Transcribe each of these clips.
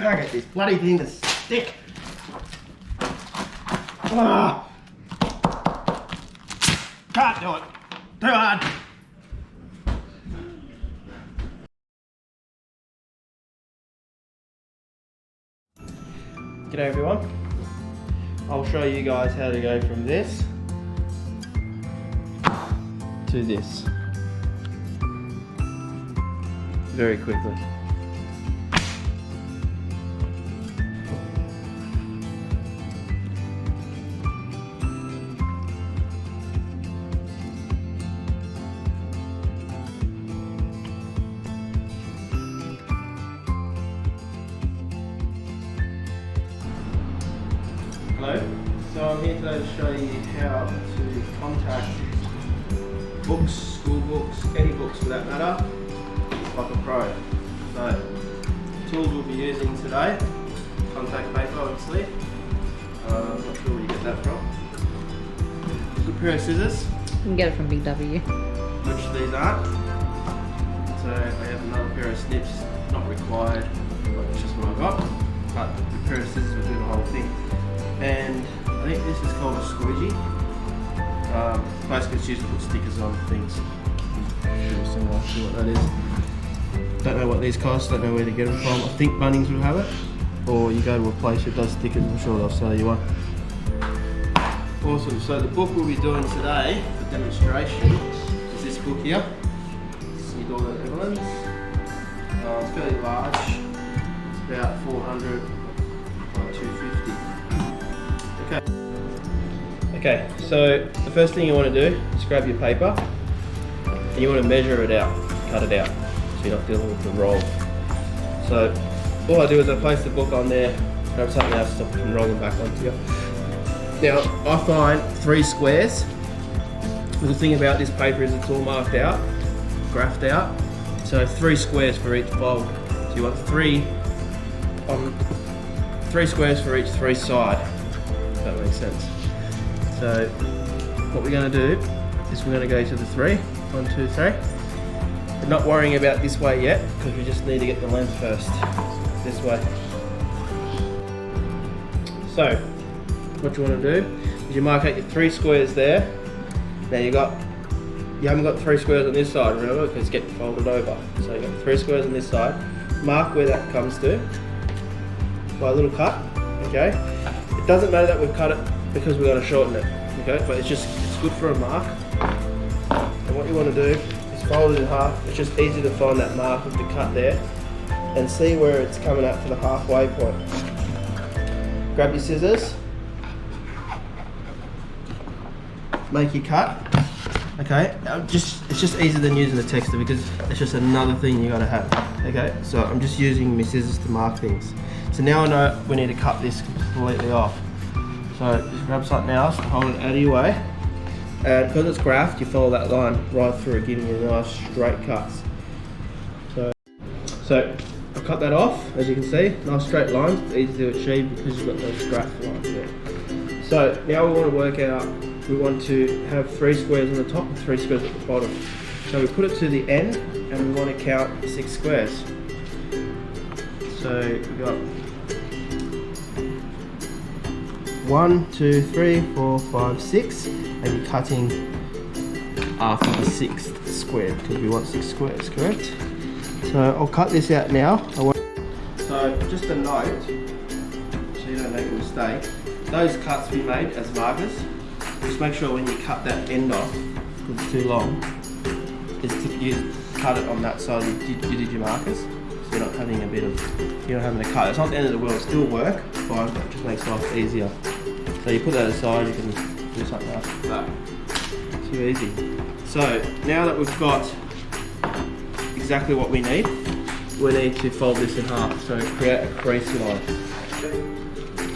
Can't get this bloody thing to stick. Ah. Can't do it. Too hard. G'day everyone. I'll show you guys how to go from this to this very quickly. Hello, so I'm here today to show you how to contact books, school books, any books for that matter, like a pro. So, tools we'll be using today, contact paper obviously, I'm not sure where you get that from. A pair of scissors. You can get it from Big W. Which these aren't. So I have another pair of snips, not required, but it's just what I got. But the pair of scissors will do the whole thing. And I think this is called a squeegee. Basically it's used to put stickers on things. I'll see what that is. Don't know what these cost, don't know where to get them from. I think Bunnings will have it. Or you go to a place that does stickers, I'm sure they'll sell you one. Awesome, so the book we'll be doing today for demonstration is this book here. St. Evelyn's. It's fairly large. It's about 400 by 250. Okay, so the first thing you want to do is grab your paper and you want to measure it out, cut it out, so you're not dealing with the roll. So all I do is I place the book on there, grab something else, stop it from rolling back onto you. Now I find 3 squares. The thing about this paper is it's all marked out, graphed out, so 3 squares for each fold. So you want 3 squares for each 3 side. If that makes sense. So what we're going to do is we're going to go to the 3. 1, 2, 3. We're not worrying about this way yet because we just need to get the length first. This way. So what you want to do is you mark out your 3 squares there. Now you haven't got 3 squares on this side, remember, because it's getting folded over. So you've got 3 squares on this side. Mark where that comes to by a little cut. Okay. It doesn't matter that we've cut it because we're going to shorten it, okay? But it's good for a mark. And what you want to do is fold it in half. It's just easy to find that mark with the cut there and see where it's coming out to the halfway point. Grab your scissors, make your cut. Okay, it's just easier than using the texter because it's just another thing you got to have. Okay, so I'm just using my scissors to mark things. So now I know we need to cut this completely off. So just grab something else, hold it out of your way, and because it's graphed, you follow that line right through, giving you nice straight cuts. So I cut that off, as you can see, nice straight lines. It's easy to achieve because you've got those graphed lines there. So now we want to work out, we want to have 3 squares on the top and 3 squares at the bottom. So we put it to the end and we want to count 6 squares. So we've got 1, 2, 3, 4, 5, 6, and you're cutting after the 6th square because we want 6 squares, correct? So I'll cut this out now. So just a note, so you don't make a mistake, those cuts we made as markers, just make sure when you cut that end off, because it's too long, is to you cut it on that side you did your markers. So you're not having you're not having to cut. It's not the end of the world, it'll still work, but it just makes life easier. So you put that aside, you can do something else with that. Too easy. So now that we've got exactly what we need to fold this in half. So create a crease line.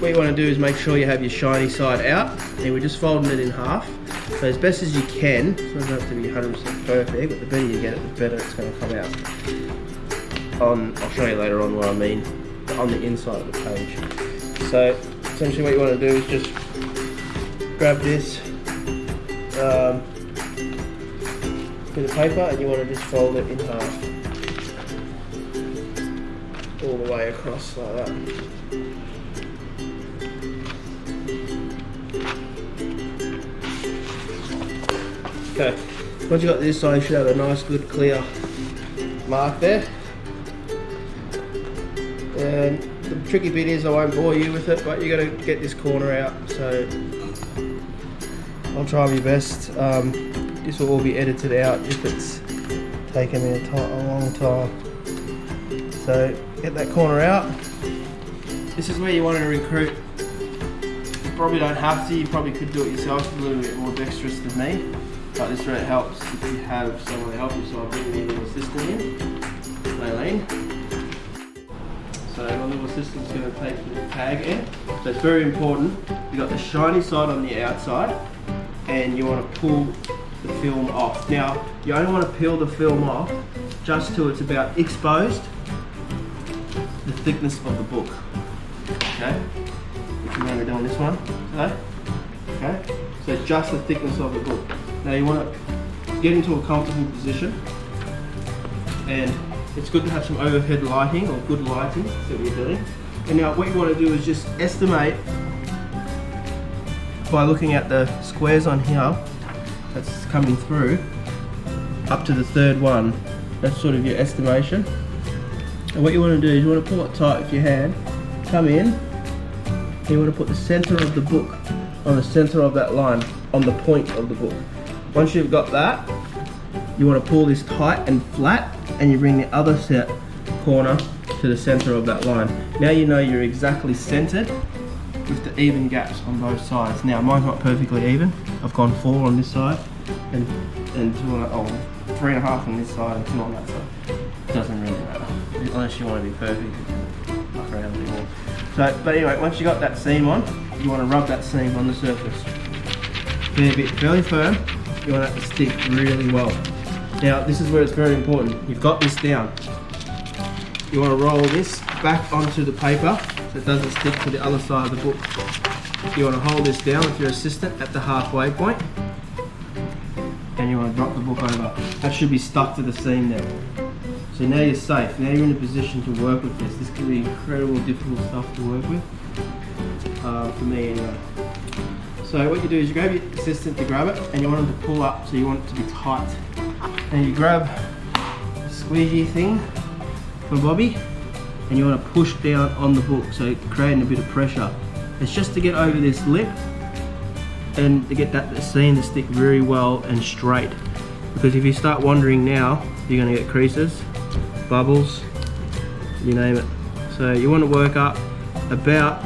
What you want to do is make sure you have your shiny side out, and we're just folding it in half. So as best as you can, it doesn't have to be 100% perfect, but the better you get it, the better it's going to come out. I'll show you later on what I mean, on the inside of the page. So essentially what you want to do is just grab this bit of paper and you want to just fold it in half. all the way across like that. Okay, once you got this side, you should have a nice, good, clear mark there. And the tricky bit is, I won't bore you with it, but you got to get this corner out. So I'll try my best. This will all be edited out if it's taken me a long time. So get that corner out. This is where you want to recruit. You probably don't have to. You probably could do it yourself. It's a little bit more dexterous than me. But this really helps if you have someone to help you. So I'll bring the little assistant in, Laylene. So my little assistant's going to take the tag in. So it's very important. You got the shiny side on the outside, and you want to pull the film off. Now you only want to peel the film off just till it's about exposed the thickness of the book. Okay, which we're doing this one today. Okay, so just the thickness of the book. Now you want to get into a comfortable position, and it's good to have some overhead lighting or good lighting that we're doing. And now what you want to do is just estimate by looking at the squares on here that's coming through up to the third one. That's sort of your estimation. And what you want to do is you want to pull it tight with your hand, come in, and you want to put the center of the book on the center of that line, on the point of the book. Once you've got that, you want to pull this tight and flat, and you bring the other set corner to the center of that line. Now you know you're exactly centered with the even gaps on both sides. Now mine's not perfectly even. I've gone 4 on this side and 3.5 on this side and 2 on that side. It doesn't really matter, unless you want to be perfect. Muck around a bit more. So, but anyway, once you got that seam on, you want to rub that seam on the surface. Fairly firm. You want that to stick really well. Now this is where it's very important. You've got this down. You want to roll this back onto the paper so it doesn't stick to the other side of the book. You want to hold this down with your assistant at the halfway point, and you want to drop the book over. That should be stuck to the seam now. So now you're safe. Now you're in a position to work with this. This can be incredible, difficult stuff to work with. For me anyway. So what you do is you grab your assistant to grab it, and you want them to pull up, so you want it to be tight. And you grab the squeegee thing from Bobby, and you want to push down on the book, so creating a bit of pressure. It's just to get over this lip and to get that seam to stick very well and straight. Because if you start wandering now, you're going to get creases, bubbles, you name it. So you want to work up about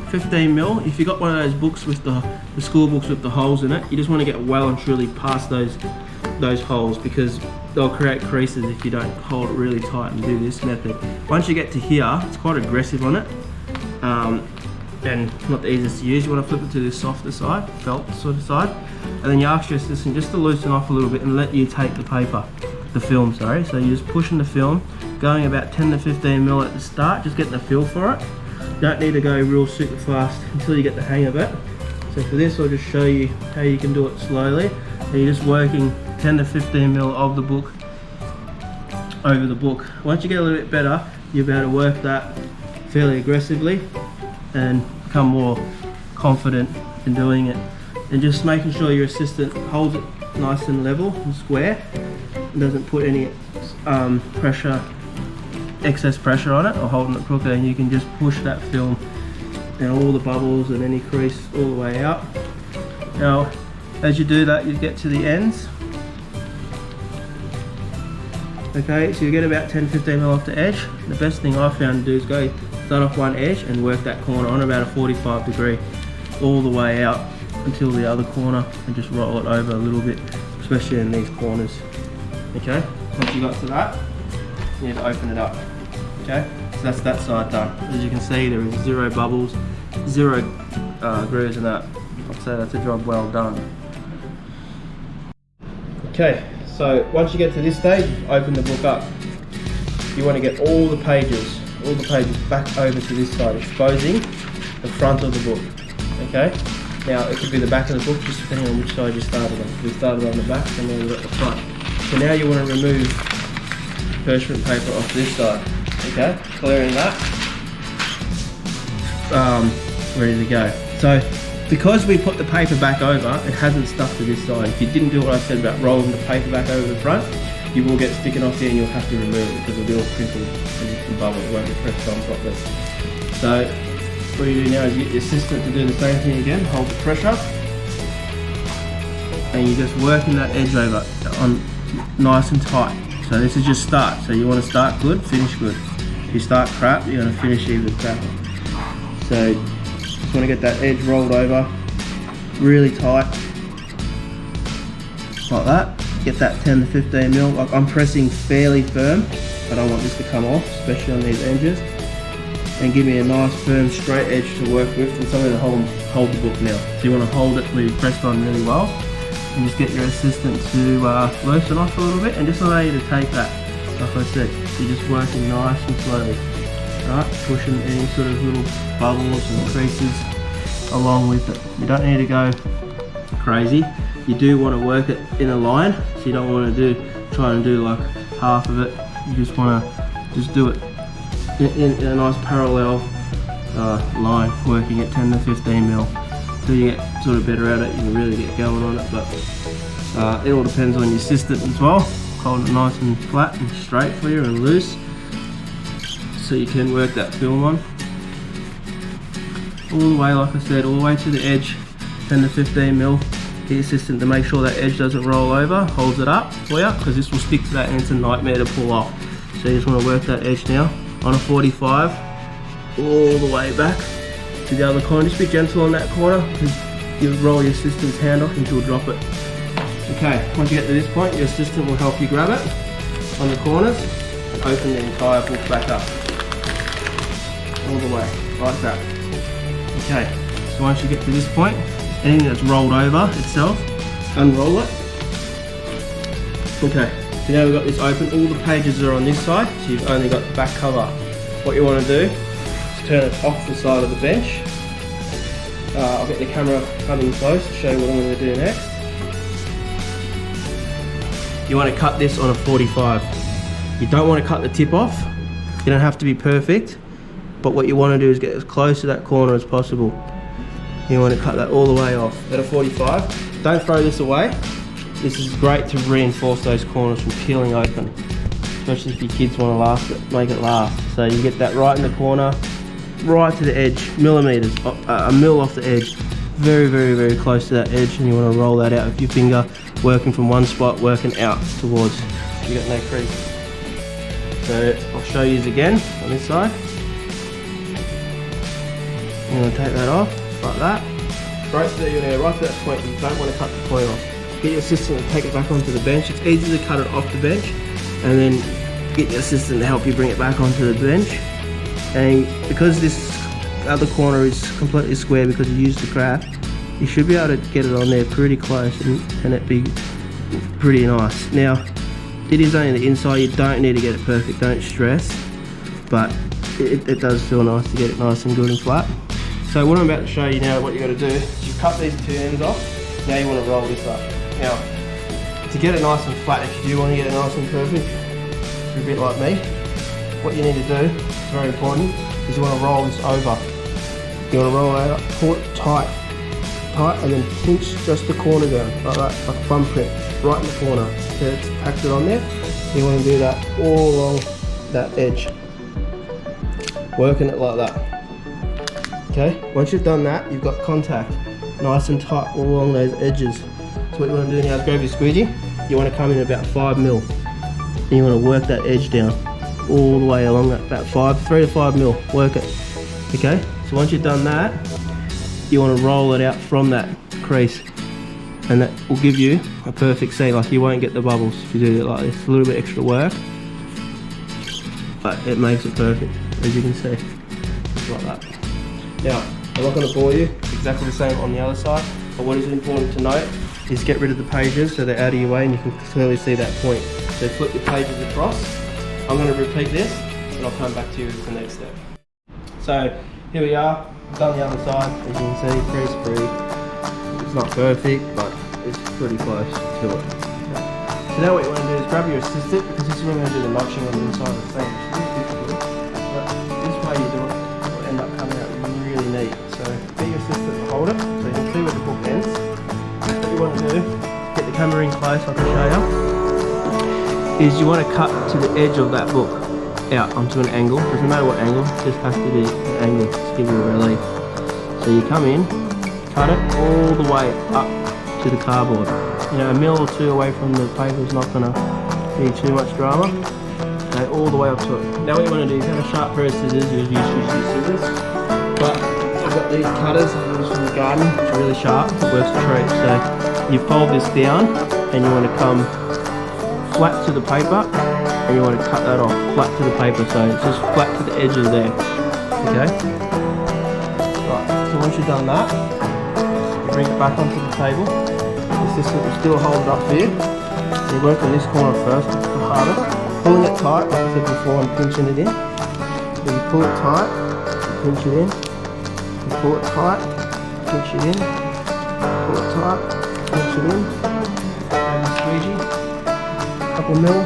15 mil. If you got one of those books with the school books with the holes in it, you just want to get well and truly past those holes, because they'll create creases if you don't hold it really tight and do this method. Once you get to here, it's quite aggressive on it, and not the easiest to use. You want to flip it to this softer side, felt sort of side, and then you ask your assistant just to loosen off a little bit and let you take the film, sorry. So you're just pushing the film, going about 10 to 15 mil at the start, just getting the feel for it. You don't need to go real super fast until you get the hang of it. So for this, I'll just show you how you can do it slowly. And you're just working 10 to 15 mil of the book over the book. Once you get a little bit better, you'll be able to work that fairly aggressively and become more confident in doing it. And just making sure your assistant holds it nice and level and square and doesn't put any excess pressure on it or holding it crooked, and you can just push that film and all the bubbles and any crease all the way out. Now as you do that, you get to the ends. Okay, so you get about 10-15 mil off the edge. The best thing I found to do is start off one edge and work that corner on about a 45 degree all the way out until the other corner, and just roll it over a little bit, especially in these corners. Okay, once you got to that, you need to open it up. Okay, so that's that side done. As you can see, there is 0 bubbles, 0 grooves in that. I'd say that's a job well done. Okay, so once you get to this stage, open the book up. You want to get all the pages back over to this side, exposing the front of the book. Okay, now it could be the back of the book, just depending on which side you started on. We started on the back, and then we've got the front. So now you want to remove parchment paper off this side. Okay, clearing that. Ready to go. So because we put the paper back over, it hasn't stuck to this side. If you didn't do what I said about rolling the paper back over the front, you will get sticking off here and you'll have to remove it because it'll be all crinkled and bubble. It won't be pressed on properly. So what you do now is you get your assistant to do the same thing again. Hold the pressure and you're just working that edge over on nice and tight. So this is just start. So you want to start good, finish good. If you start crap, you're going to finish even crapper. So just want to get that edge rolled over really tight, like that. Get that 10 to 15 mil. Like I'm pressing fairly firm. I don't want this to come off, especially on these edges. And give me a nice firm straight edge to work with, and something to hold the book now. So you want to hold it where you've pressed on really well, and just get your assistant to loosen off a little bit, and just allow you to take that. Like I said, you're just working nice and slowly. Alright, pushing any sort of little bubbles and creases along with it. You don't need to go crazy. You do want to work it in a line, so you don't want to try and do like half of it. You just want to do it in a nice parallel line, working at 10 to 15 mil. So you get sort of better at it, you can really get going on it, but it all depends on your assistant as well. Hold it nice and flat and straight for you and loose, so you can work that film on. All the way, like I said, all the way to the edge, 10 to 15 mil. Get your assistant to make sure that edge doesn't roll over, holds it up for you, because this will stick to that and it's a nightmare to pull off. So you just want to work that edge now on a 45, all the way back to the other corner. Just be gentle on that corner, because you roll your assistant's hand off and she'll drop it. Okay, once you get to this point, your assistant will help you grab it on the corners and open the entire book back up. All the way, like that. Okay, so once you get to this point, anything that's rolled over itself, unroll it. Okay, so now we've got this open, all the pages are on this side, so you've only got the back cover. What you want to do is turn it off the side of the bench. I'll get the camera coming close to show you what I'm going to do next. You want to cut this on a 45. You don't want to cut the tip off. You don't have to be perfect, but what you want to do is get as close to that corner as possible. You want to cut that all the way off at a 45. Don't throw this away. This is great to reinforce those corners from peeling open, especially if your kids want to make it last. So you get that right in the corner, right to the edge, millimeters, a mil off the edge, very, very, very close to that edge, and you want to roll that out with your finger, working from one spot, working out towards. You got no crease. So I'll show you again on this side. You want to take that off like that. Right to that point. You don't want to cut the point off. Get your assistant to take it back onto the bench. It's easy to cut it off the bench, and then get your assistant to help you bring it back onto the bench. And because this other corner is completely square because you used the craft, you should be able to get it on there pretty close and it be pretty nice. Now, it is only the inside, you don't need to get it perfect, don't stress, but it does feel nice to get it nice and good and flat. So what I'm about to show you now, what you got to do is you cut these two ends off. Now you want to roll this up. Now, to get it nice and flat, if you do want to get it nice and perfect, if you're a bit like me, what you need to do, it's very important, is you want to roll this over. You want to roll it up, pull it tight, and then pinch just the corner down, like that, like a thumbprint, right in the corner. So it's packed it on there. You want to do that all along that edge, working it like that. Okay, once you've done that, you've got contact nice and tight all along those edges. So what you want to do now is grab your squeegee. You want to come in about 5 mil, and you want to work that edge down all the way along that, about 3 to 5 mil. Work it. Okay, so once you've done that, you want to roll it out from that crease, and that will give you a perfect seam. Like, you won't get the bubbles if you do it like this. A little bit extra work, but it makes it perfect, as you can see, just like that. Now, I'm not going to bore you, it's exactly the same on the other side, but what is important to note is get rid of the pages so they're out of your way and you can clearly see that point. So flip your pages across. I'm going to repeat this and I'll come back to you with the next step. So here we are, I've done the other side, as you can see, crease free. It's not perfect, but it's pretty close to it. So now what you want to do is grab your assistant, because this is where we're going to do the notching on the inside of the frame, which is difficult. But this way you do it, it will end up coming out really neat. So get your assistant to hold it, so you can see where the book ends. What you want to do, get the camera in close, I can show you, is you want to cut to the edge of that book out onto an angle. Doesn't matter what angle, it just has to be an angle to give you a relief. So you come in, cut it all the way up to the cardboard. You know, a mil or two away from the paper is not going to be too much drama. Okay, all the way up to it. Now what you want to do, if you have a sharp pair of scissors, you use scissors. But I've got these cutters I use from the garden, which are really sharp, it works a treat. So you fold this down and you want to come flat to the paper and you want to cut that off flat to the paper, so it's just flat to the edge of there. Okay? Right, so once you've done that, you bring it back onto the table. The assistant will still hold it up for you. You work on this corner first, it's the hardest. Pulling it tight, like I said before, and pinching it in. So you pull it tight, you pinch it in. You pull it tight, pinch it in. Pull it tight, pinch it in. And the squeegee. Couple mil.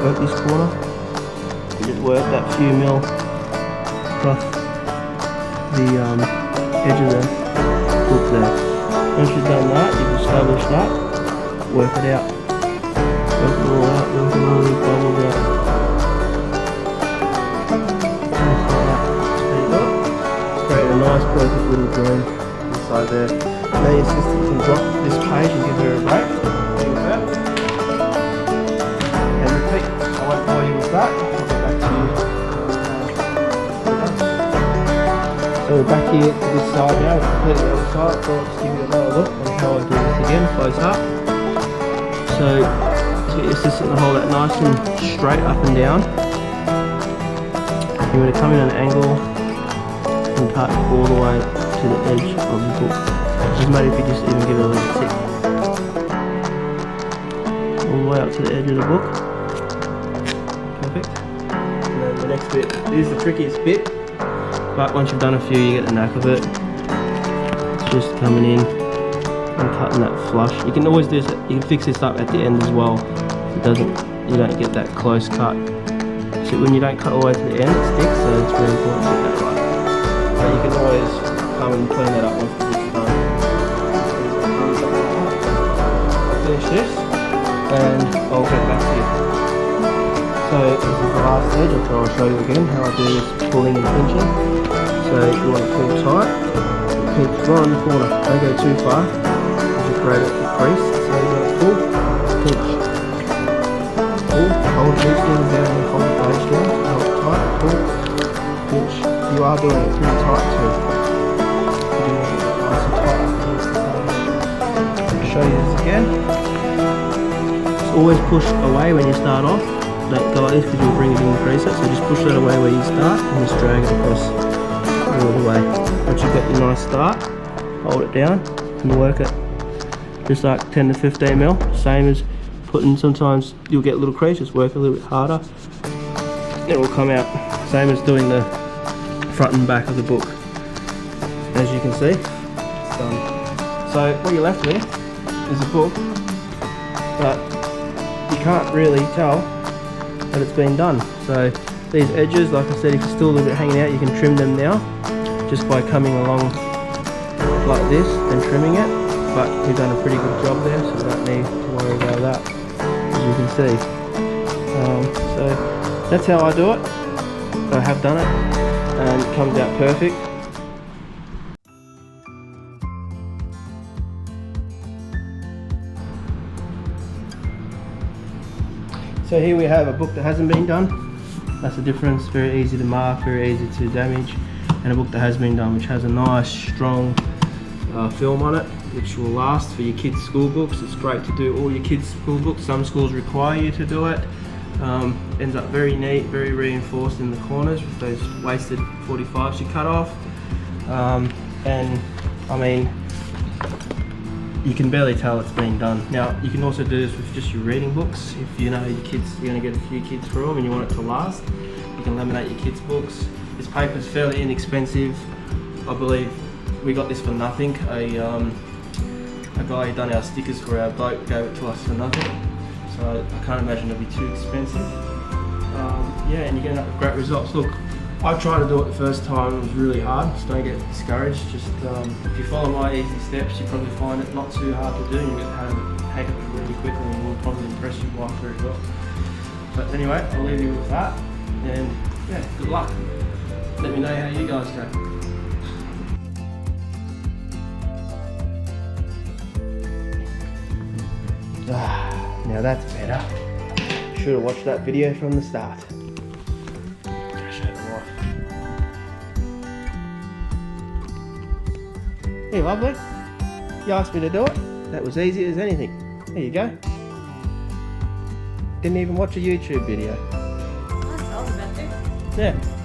Work this corner. You just work that few mil across the edge of the book there. Once you've done that, you've established that, work it out. Work it all out, work all these bubbles out. There you go. Create a nice perfect little drawing inside there. Now your assistant can drop this page and give her a break. There you go. And repeat. I won't bore you with that. I'll get back to you. So we're back here to this side now, we're completely the other side, so I'll just give you another look on how I do this again, close up. So just get your assistant to hold that nice and straight up and down. You want to come in at an angle and cut all the way to the edge of the book. It doesn't matter if you just even give it a little tick. All the way up to the edge of the book. Perfect. And then the next bit, this is the trickiest bit. But once you've done a few, you get the knack of it. It's just coming in and cutting that flush. You can always do this, you can fix this up at the end as well. It doesn't, you don't get that close cut. So when you don't cut all the way to the end, it sticks, so it's really important to get that right. So you can always come and clean that up once it's done. I'll finish this and I'll get back to you. So this is the last edge, I'll show you again how I do this pulling and pinching. So you want to pull tight, pinch right in the corner, don't go too far, because you create a crease. So you want to pull, pinch, pull, hold these things down and hold the page down, hold it tight, pull, pinch. You are doing it pretty tight too. You're doing it nice and tight against the side. I'll show you this again. Just always push away when you start off. Don't go like this because you'll bring it in the crease. So just push that away where you start and just drag it across all the way. Once you've got your nice start, hold it down and work it. Just like 10 to 15 mil. Same as putting, sometimes you'll get a little crease, just work a little bit harder. It will come out. Same as doing the front and back of the book. As you can see, it's done. So what you're left with is a book, but you can't really tell that it's been done. So these edges, like I said, if you're still a little bit hanging out, you can trim them now just by coming along like this and trimming it. But we've done a pretty good job there, so we don't need to worry about that, as you can see. So that's how I do it. I have done it and it comes out perfect. So here we have a book that hasn't been done. That's the difference, very easy to mark, very easy to damage. And a book that has been done, which has a nice strong film on it, which will last for your kids' school books. It's great to do all your kids' school books. Some schools require you to do it. Ends up very neat, very reinforced in the corners with those wasted 45s you cut off. And I mean, you can barely tell it's been done. Now, you can also do this with just your reading books. If you know your kids, you're going to get a few kids through them and you want it to last, you can laminate your kids' books. This paper is fairly inexpensive. I believe we got this for nothing. A guy who done our stickers for our boat gave it to us for nothing. so I can't imagine it'll be too expensive. Yeah, and you're going to have great results. Look, I tried to do it the first time, it was really hard, so don't get discouraged. Just if you follow my easy steps, you probably find it not too hard to do, and you get take it really quickly, and will probably impress your wife very well. But anyway, I'll leave you with that, and yeah, good luck. Let me know how you guys go. Now that's better. Should have watched that video from the start. Hey, lovely. You asked me to do it. That was easy as anything. There you go. Didn't even watch a YouTube video. I was about to. Yeah.